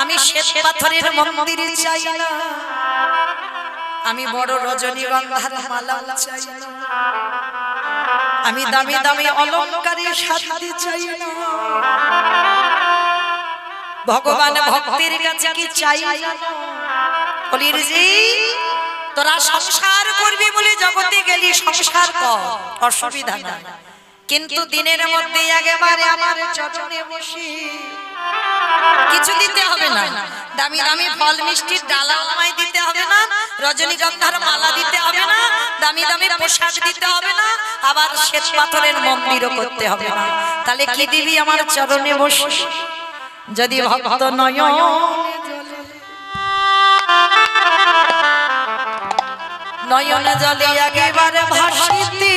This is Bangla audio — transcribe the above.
আমি শ্বেত পাথরের মন্দিরে চাই না, আমি বড় রজনীগন্ধার মালা চাই না, আমি দামি দামি অলংকারে সাজতে চাই না। ভগবান ভক্তের কাছে কি চাই? বলির জি তোরা সংসার করবি বলে জগতে গেলি, সংসার কর, অসুবিধা নাই, কিন্তু দিনের মধ্যে একেবারে আমার চরণে বসে কিছু দিতে হবে না, দামি দামি ফল মিষ্টির ডালা আমায় দিতে হবে না, রজনীগন্ধার মালা দিতে হবে না, দামি দামি পোশাক দিতে হবে না, আবার শ্বেত পাথরের মন্দিরও করতে হবে না। তাহলে কি দিবি আমার চরণে বসে? যদি ভক্ত নয়ন নয়ন জলে একেবারে ভাসিতে